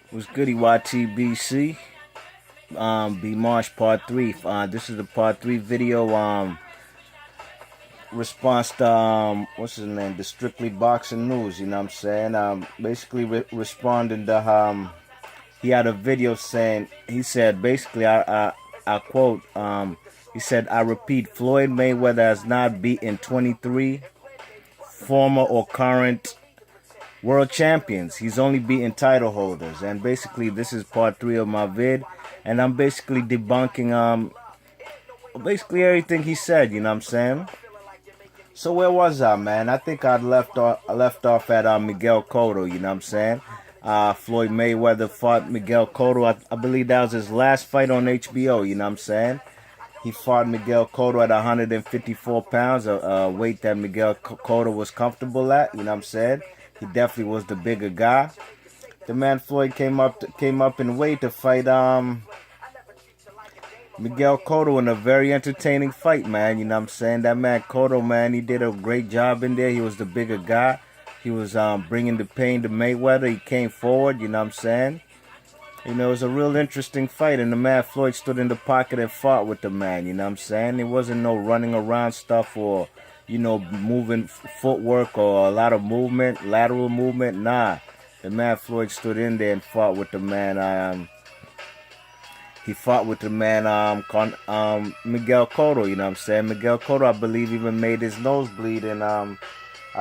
What's goody YTBC? B Marsh Part 3. This is the Part 3 video. Response to what's his name? The Strictly Boxing News. You know what I'm saying? Basically responding to he had a video saying he said basically I quote he said, I repeat, Floyd Mayweather has not beaten 23 former or current world champions. He's only beaten title holders. And basically this is part 3 of my vid, and I'm basically debunking basically everything he said, you know what I'm saying? So where was I, man? I think I left off at Miguel Cotto, you know what I'm saying? Floyd Mayweather fought Miguel Cotto. I believe that was his last fight on HBO, you know what I'm saying? He fought Miguel Cotto at 154 pounds, a weight that Miguel Cotto was comfortable at, you know what I'm saying? He definitely was the bigger guy. The man Floyd came up in weight to fight Miguel Cotto in a very entertaining fight, man. You know what I'm saying? That man Cotto, man, he did a great job in there. He was the bigger guy. He was bringing the pain to Mayweather. He came forward, you know what I'm saying? You know, it was a real interesting fight, and the man Floyd stood in the pocket and fought with the man, you know what I'm saying? There wasn't no running around stuff or, you know, moving footwork or a lot of movement, lateral movement. Nah, the man Floyd stood in there and fought with the man. He fought with the man Miguel Cotto, you know what I'm saying? Miguel Cotto, I believe, even made his nose bleed, and I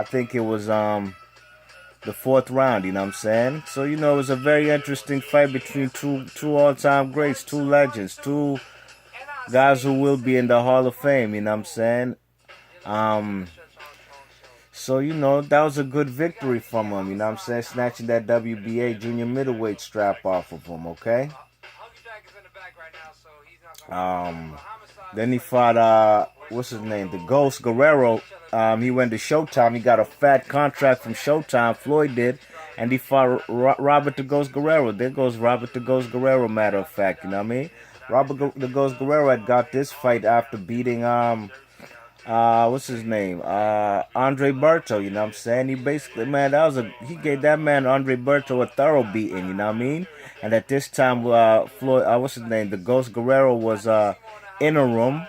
think it was the 4th round, you know what I'm saying? So, you know, it was a very interesting fight between two all-time greats, two legends, two guys who will be in the Hall of Fame, you know what I'm saying? So, you know, that was a good victory from him, you know what I'm saying? Snatching that WBA junior middleweight strap off of him, okay? Then he fought, what's his name? The Ghost, Guerrero. He went to Showtime. He got a fat contract from Showtime, Floyd did, and he fought Robert the Ghost Guerrero. There goes Robert the Ghost Guerrero, matter of fact, you know what I mean? Robert the Ghost Guerrero had got this fight after beating, what's his name? Andre Berto, you know what I'm saying? He basically, man, he gave that man Andre Berto a thorough beating, you know what I mean? And at this time, Floyd, what's his name? The Ghost Guerrero was interim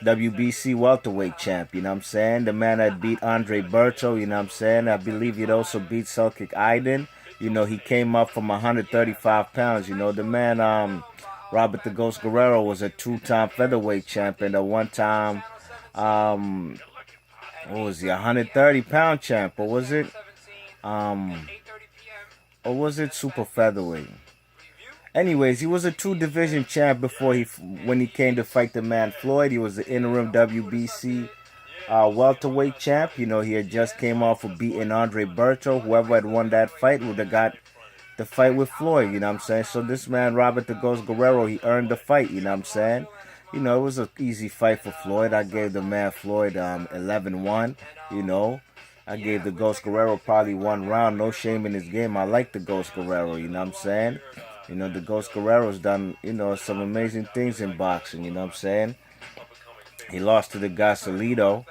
WBC welterweight champ, you know what I'm saying? The man that beat Andre Berto, you know what I'm saying? I believe he'd also beat Selkik Aydin. You know, he came up from 135 pounds. You know, the man, Robert the Ghost Guerrero, was a 2-time featherweight champion, a 1-time, what was he, 130-pound champ, or was it, super featherweight? Anyways, he was a 2-division champ before when he came to fight the man Floyd. He was the interim WBC welterweight champ. You know, he had just came off of beating Andre Berto. Whoever had won that fight would have got the fight with Floyd, you know what I'm saying? So this man, Robert the Ghost Guerrero, he earned the fight, you know what I'm saying? You know, it was an easy fight for Floyd. I gave the man Floyd 11-1, you know. I gave the Ghost Guerrero probably 1 round. No shame in his game. I like the Ghost Guerrero, you know what I'm saying? You know, the Ghost Guerrero's done, you know, some amazing things in boxing, you know what I'm saying? He lost to the guy Salido.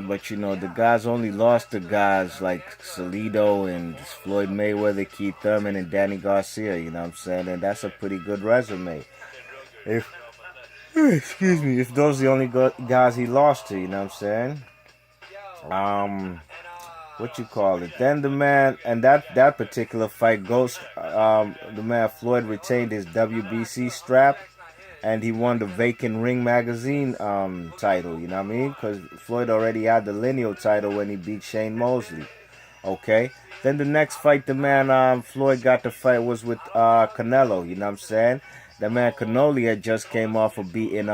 But, you know, the guys only lost to guys like Salido and Floyd Mayweather, Keith Thurman, and Danny Garcia, you know what I'm saying? And that's a pretty good resume. If those are the only guys he lost to, you know what I'm saying? What you call it? Then the man, and that particular fight, the man Floyd retained his WBC strap, and he won the vacant Ring Magazine title, you know what I mean? Because Floyd already had the lineal title when he beat Shane Mosley. Okay? Then the next fight the man Floyd got to fight was with Canelo, you know what I'm saying? The man Canelo had just came off of beating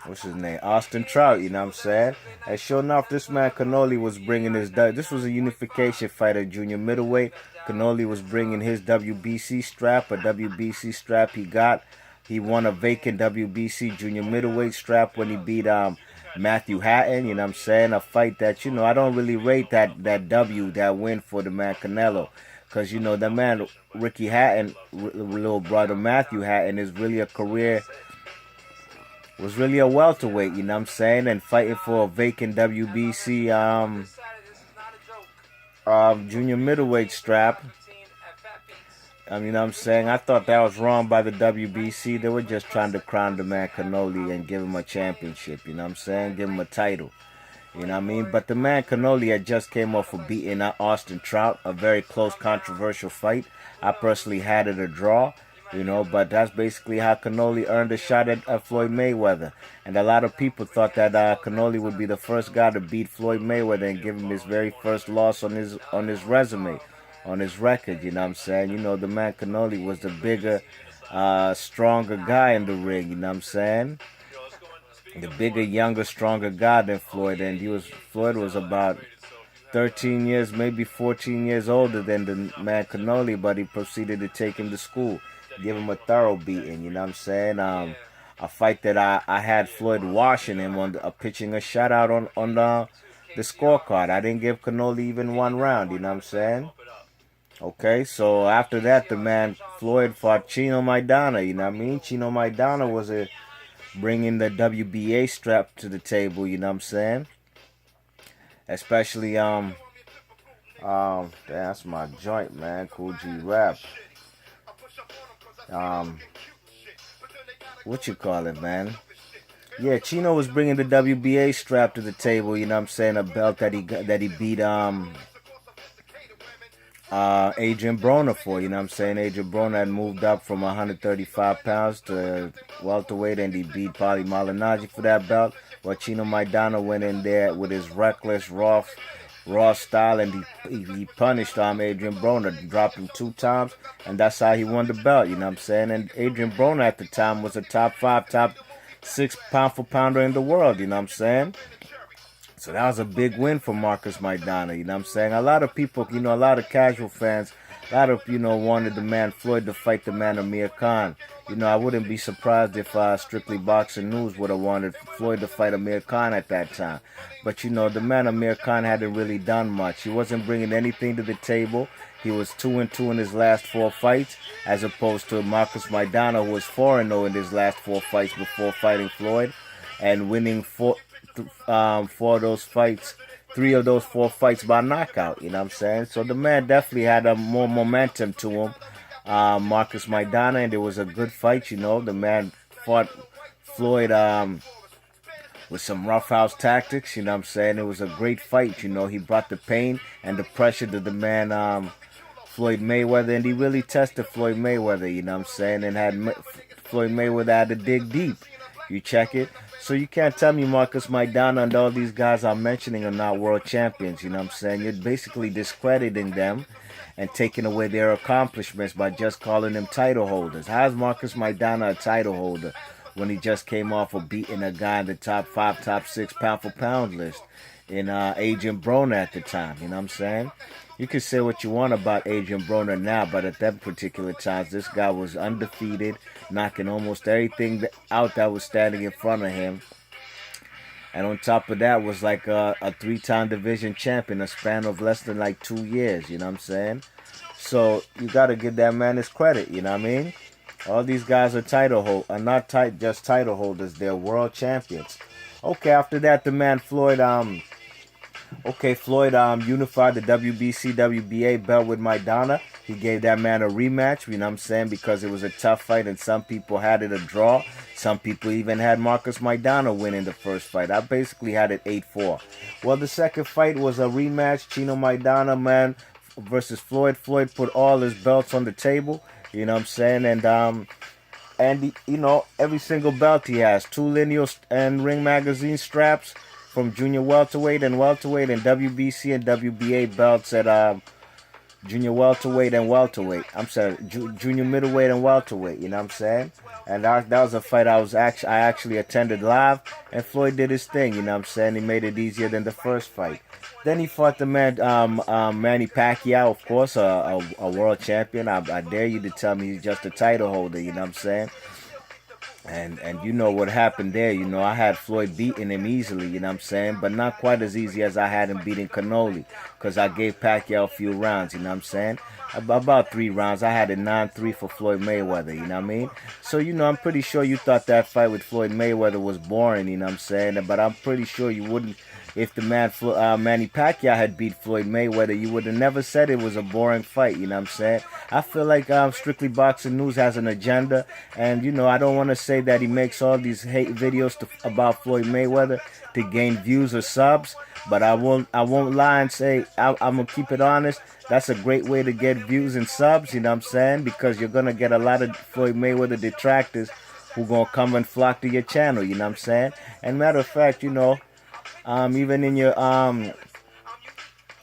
what's his name? Austin Trout, you know what I'm saying? And sure enough, this man Canelo was bringing this was a unification fight at junior middleweight. Canelo was bringing his WBC strap, a WBC strap he won a vacant WBC junior middleweight strap when he beat Matthew Hatton, you know what I'm saying? A fight that, you know, I don't really rate that win for the man Canelo. Because, you know, the man Ricky Hatton, little brother Matthew Hatton, is really was really a welterweight, you know what I'm saying? And fighting for a vacant WBC Junior middleweight strap. You know what I'm saying? I thought that was wrong by the WBC. They were just trying to crown the man Canelo and give him a championship. You know what I'm saying? Give him a title. You know what I mean? But the man Canelo had just came off of beating Austin Trout, a very close, controversial fight. I personally had it a draw, you know, but that's basically how Canelo earned a shot at Floyd Mayweather. And a lot of people thought that Canelo would be the first guy to beat Floyd Mayweather and give him his very first loss on his resume, on his record. You know what I'm saying? You know, the man Canelo was the bigger, stronger guy in the ring. You know what I'm saying? The bigger, younger, stronger guy than Floyd, and Floyd was about 13 years, maybe 14 years older than the man Canelo, but he proceeded to take him to school, give him a thorough beating. You know what I'm saying? A fight that I had Floyd washing him on pitching a shutout on the scorecard. I didn't give Canelo even one round. You know what I'm saying? Okay, so after that, the man Floyd fought Chino Maidana. You know what I mean? Chino Maidana was bringing the WBA strap to the table, you know what I'm saying? Especially, that's my joint, man, Cool G Rap. What you call it, man? Yeah, Chino was bringing the WBA strap to the table, you know what I'm saying? A belt that he beat, Adrien Broner for, you know what I'm saying? Adrien Broner had moved up from 135 pounds to welterweight, and he beat Paulie Malignaggi for that belt. While Chino Maidana went in there with his reckless, raw style, and he punished Adrien Broner, dropped him 2 times, and that's how he won the belt, you know what I'm saying? And Adrien Broner at the time was a top 5, top 6 pound for pounder in the world, you know what I'm saying? So that was a big win for Marcus Maidana, you know what I'm saying? A lot of people, you know, a lot of casual fans, a lot of, you know, wanted the man Floyd to fight the man Amir Khan. You know, I wouldn't be surprised if Strictly Boxing News would have wanted Floyd to fight Amir Khan at that time. But, you know, the man Amir Khan hadn't really done much. He wasn't bringing anything to the table. He was 2-2 in his last 4 fights, as opposed to Marcus Maidana, who was 4-0 in his last 4 fights before fighting Floyd, and winning 4 of those fights, 3 of those 4 fights by knockout, you know what I'm saying? So the man definitely had more momentum to him, Marcus Maidana, and it was a good fight, you know. The man fought Floyd with some roughhouse tactics, you know what I'm saying? It was a great fight, you know. He brought the pain and the pressure to the man Floyd Mayweather, and he really tested Floyd Mayweather, you know what I'm saying, and had Floyd Mayweather had to dig deep. You check it. So you can't tell me Marcus Maidana and all these guys I'm mentioning are not world champions, you know what I'm saying? You're basically discrediting them and taking away their accomplishments by just calling them title holders. How is Marcus Maidana a title holder when he just came off of beating a guy in the top 5, top 6 pound for pound list in Adrien Broner at the time, you know what I'm saying? You can say what you want about Adrien Broner now, but at that particular time, this guy was undefeated, knocking almost everything out that was standing in front of him. And on top of that was like a 3-time division champion, a span of less than like 2 years, you know what I'm saying? So you got to give that man his credit, you know what I mean? All these guys are not just title holders, they're world champions. Okay, after that, the man Floyd unified the WBC, WBA belt with Maidana. He gave that man a rematch, you know what I'm saying, because it was a tough fight and some people had it a draw. Some people even had Marcus Maidana winning the first fight. I basically had it 8-4. Well, the second fight was a rematch, Chino Maidana, man, versus Floyd. Floyd put all his belts on the table, you know what I'm saying, and you know, every single belt he has, 2 lineal and Ring Magazine straps from junior welterweight and WBC and WBA belts at junior welterweight and welterweight. I'm sorry, junior middleweight and welterweight. You know what I'm saying? And that was a fight I actually attended live, and Floyd did his thing. You know what I'm saying? He made it easier than the first fight. Then he fought the man Manny Pacquiao, of course, a world champion. I dare you to tell me he's just a title holder. You know what I'm saying? And you know what happened there. You know, I had Floyd beating him easily, you know what I'm saying? But not quite as easy as I had him beating Canelo, because I gave Pacquiao a few rounds, you know what I'm saying? About 3 rounds. I had it 9-3 for Floyd Mayweather, you know what I mean? So, you know, I'm pretty sure you thought that fight with Floyd Mayweather was boring, you know what I'm saying? But I'm pretty sure you wouldn't if the Manny Pacquiao had beat Floyd Mayweather, you would have never said it was a boring fight. You know what I'm saying? I feel like Strictly Boxing News has an agenda, and I don't want to say that he makes all these hate videos about Floyd Mayweather to gain views or subs, but I won't lie and say I'm gonna keep it honest. That's a great way to get views and subs. You know what I'm saying? Because you're gonna get a lot of Floyd Mayweather detractors who gonna come and flock to your channel. You know what I'm saying? And matter of fact, even in your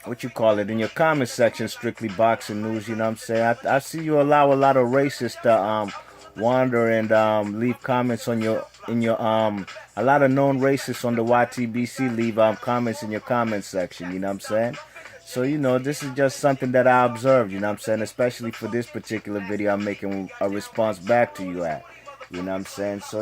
in your comment section, Strictly Boxing News, you know what I'm saying? I see you allow a lot of racists to wander and leave comments on a lot of known racists on the YTBC leave comments in your comment section, you know what I'm saying? So, this is just something that I observed, you know what I'm saying? Especially for this particular video, I'm making a response back to you at, you know what I'm saying? So,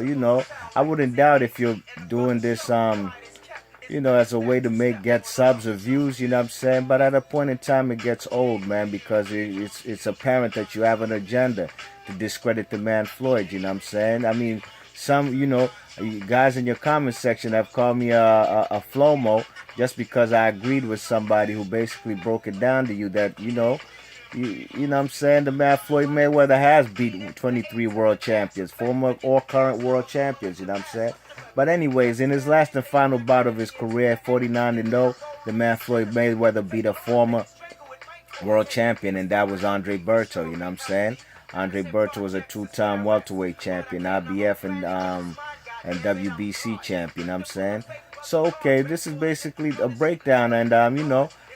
I wouldn't doubt if you're doing this, as a way to get subs or views, you know what I'm saying? But at a point in time, it gets old, man, because it's apparent that you have an agenda to discredit the man Floyd, you know what I'm saying? I mean, some, guys in your comment section have called me a Flomo just because I agreed with somebody who basically broke it down to you that, you know what I'm saying, the man Floyd Mayweather has beat 23 world champions, former or current world champions, you know what I'm saying? But anyways, in his last and final bout of his career, 49-0, the man Floyd Mayweather beat a former world champion, and that was Adrien Broner, you know what I'm saying? Adrien Broner was a two-time welterweight champion, IBF and WBC champion, you know what I'm saying? So, okay, this is basically a breakdown, and,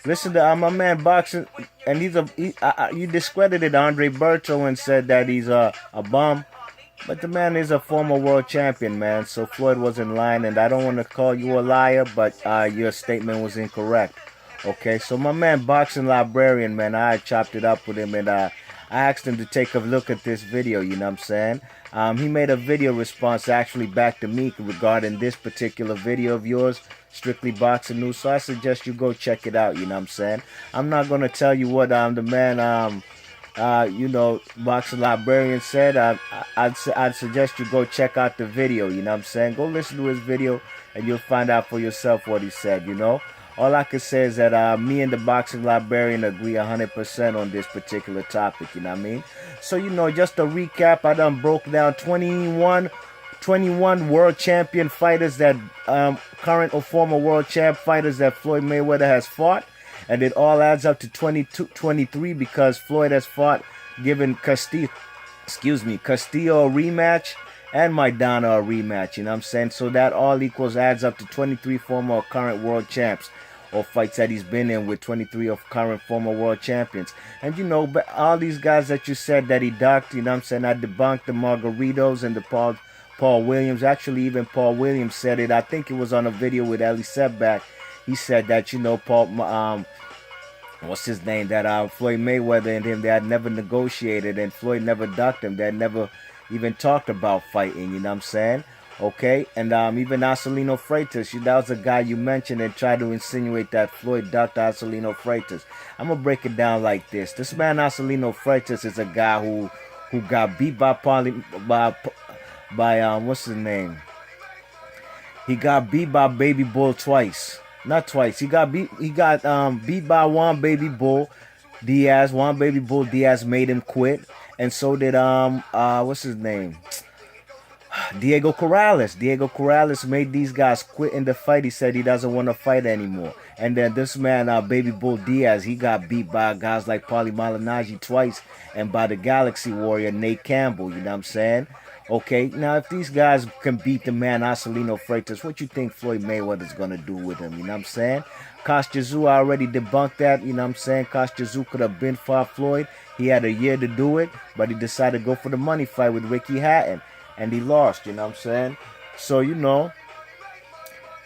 listen to my man Boxing, and you discredited Adrien Broner and said that he's a bum. But the man is a former world champion, man. So Floyd was in line, and I don't want to call you a liar, but your statement was incorrect. Okay, so my man Boxing Librarian, man, I chopped it up with him, and I asked him to take a look at this video, you know what I'm saying? He made a video response actually back to me regarding this particular video of yours, Strictly Boxing News. So I suggest you go check it out, you know what I'm saying? I'm not going to tell you what the man... Boxing Librarian said. I'd suggest you go check out the video, you know what I'm saying? Go listen to his video and you'll find out for yourself what he said, All I can say is that me and the Boxing Librarian agree 100% on this particular topic, you know what I mean? So, just to recap, I done broke down 21 world champion fighters that, current or former world champ fighters that Floyd Mayweather has fought. And it all adds up to 23 because Floyd has fought, given Castillo a rematch and Maidana a rematch, you know what I'm saying? So that all adds up to 23 former or current world champs, or fights that he's been in with 23 of current former world champions. And but all these guys that you said that he ducked, you know what I'm saying? I debunked the Margaritos and the Paul Williams. Actually, even Paul Williams said it. I think it was on a video with Ellie Setback. He said that, Paul, what's his name? That Floyd Mayweather and him, they had never negotiated, and Floyd never ducked him. They had never even talked about fighting, you know what I'm saying? Okay, and even Marcelino Freitas, that was a guy you mentioned and tried to insinuate that Floyd ducked Marcelino Freitas. I'm gonna break it down like this. This man Marcelino Freitas is a guy who got beat by what's his name? He got beat by Baby Bull twice. Not twice. He got beat by Juan Baby Bull Diaz. Juan Baby Bull Diaz made him quit, and so did what's his name? Diego Corrales. Diego Corrales made these guys quit in the fight. He said he doesn't want to fight anymore. And then this man, Baby Bull Diaz, he got beat by guys like Paulie Malignaggi twice, and by the Galaxy Warrior Nate Campbell. You know what I'm saying? Okay, now if these guys can beat the man Marcelino Freitas, what you think Floyd Mayweather's going to do with him? You know what I'm saying? Kostya Tszyu already debunked that. You know what I'm saying? Kostya Tszyu could have been fought Floyd. He had a year to do it, but he decided to go for the money fight with Ricky Hatton, and he lost. You know what I'm saying? So,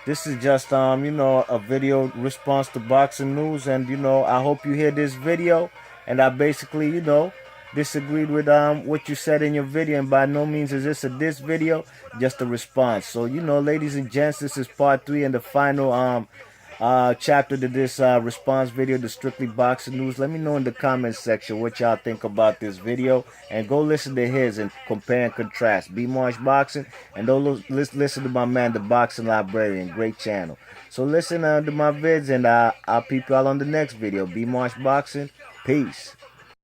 this is just, a video response to Boxing News, and, I hope you hear this video, and I basically, disagreed with what you said in your video, and by no means is this a diss video, just a response. So ladies and gents, this is part 3 and the final chapter to this response video to Strictly Boxing News. Let me know in the comments section what y'all think about this video, and go listen to his and compare and contrast. B Marsh Boxing, and listen to my man, the Boxing Librarian. Great channel. So listen to my vids, and I'll peep y'all on the next video. B Marsh Boxing. Peace.